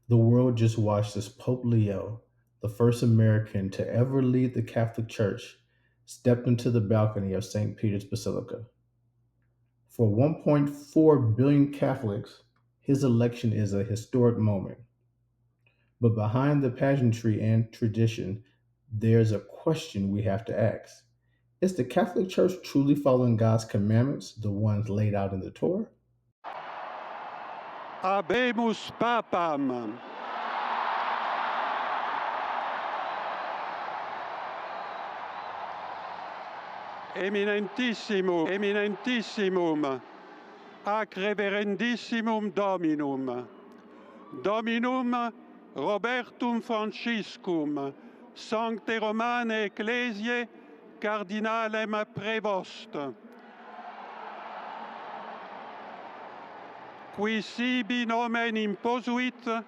The world just watched as Pope Leo, the first American to ever lead the Catholic Church, stepped into the balcony of St. Peter's Basilica. For 1.4 billion Catholics, his election is a historic moment. But behind the pageantry and tradition, there's a question we have to ask. Is the Catholic Church truly following God's commandments, the ones laid out in the Torah? Habemus Papam. Eminentissimum, ac reverendissimum Dominum, Dominum Robertum Franciscum, Sancte Romane Ecclesiae, Cardinalem Prevost, qui sibi nomen imposuit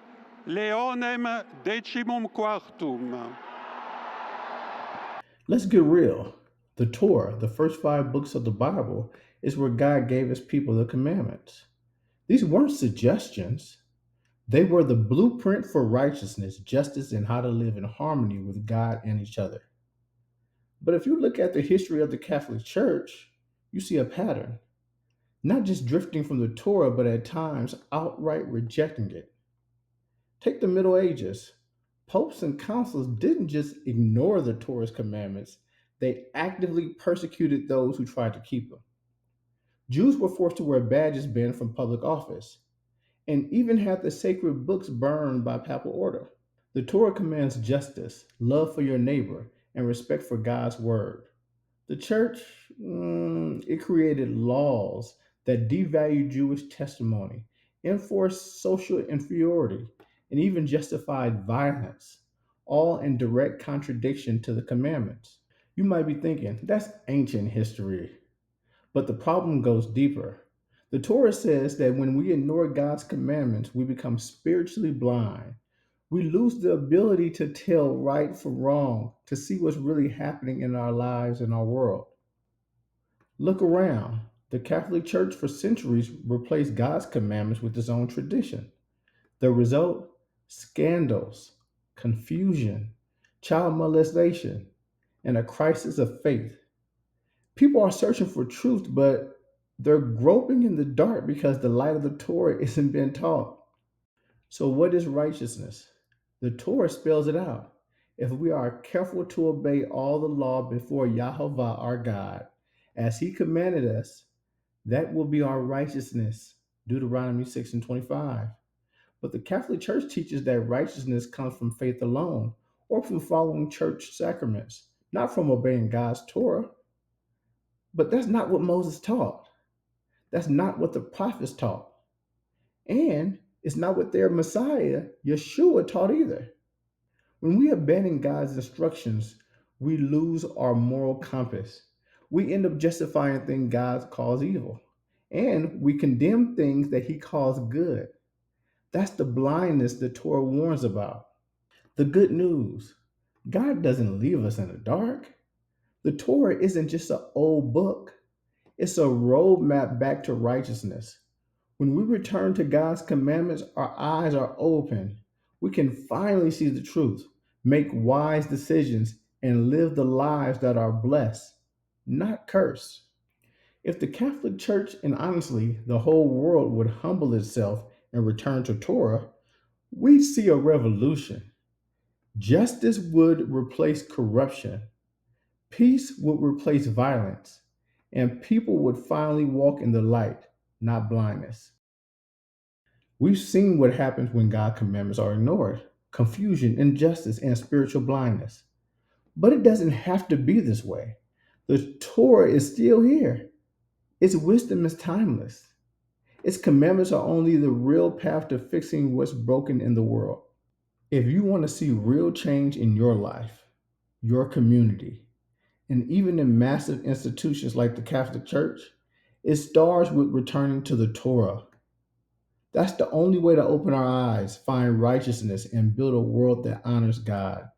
Leonem decimum quartum. Let's get real. The Torah, the first five books of the Bible, is where God gave his people the commandments. These weren't suggestions, they were the blueprint for righteousness, justice, and how to live in harmony with God and each other. But if you look at the history of the Catholic Church, you see a pattern, not just drifting from the Torah, but at times outright rejecting it. Take the Middle Ages. Popes and councils didn't just ignore the Torah's commandments, they actively persecuted those who tried to keep them. Jews were forced to wear badges banned from public office, and even had the sacred books burned by papal order. The Torah commands justice, love for your neighbor, and respect for God's word. The church, it created laws that devalued Jewish testimony, enforced social inferiority, and even justified violence, all in direct contradiction to the commandments. You might be thinking, that's ancient history. But the problem goes deeper. The Torah says that when we ignore God's commandments, we become spiritually blind. We lose the ability to tell right from wrong, to see what's really happening in our lives and our world. Look around. The Catholic Church for centuries replaced God's commandments with its own tradition. The result? Scandals, confusion, child molestation, and a crisis of faith. People are searching for truth, but they're groping in the dark because the light of the Torah isn't being taught. So, what is righteousness? The Torah spells it out. If we are careful to obey all the law before Yahovah our God, as He commanded us, that will be our righteousness. Deuteronomy 6 and 25. But the Catholic Church teaches that righteousness comes from faith alone, or from following church sacraments, not from obeying God's Torah. But that's not what Moses taught. That's not what the prophets taught. And it's not what their Messiah, Yeshua, taught either. When we abandon God's instructions, we lose our moral compass. We end up justifying things God calls evil. And we condemn things that He calls good. That's the blindness the Torah warns about. The good news: God doesn't leave us in the dark. The Torah isn't just an old book, it's a roadmap back to righteousness. When we return to God's commandments, our eyes are open. We can finally see the truth, make wise decisions, and live the lives that are blessed, not cursed. If the Catholic Church, and honestly the whole world, would humble itself and return to Torah, we'd see a revolution. Justice would replace corruption, peace would replace violence, and people would finally walk in the light, not blindness. We've seen what happens when God's commandments are ignored: confusion, injustice, and spiritual blindness. But it doesn't have to be this way. The Torah is still here. Its wisdom is timeless. Its commandments are only the real path to fixing what's broken in the world. If you want to see real change in your life, your community, and even in massive institutions like the Catholic Church, it starts with returning to the Torah. That's the only way to open our eyes, find righteousness, and build a world that honors God.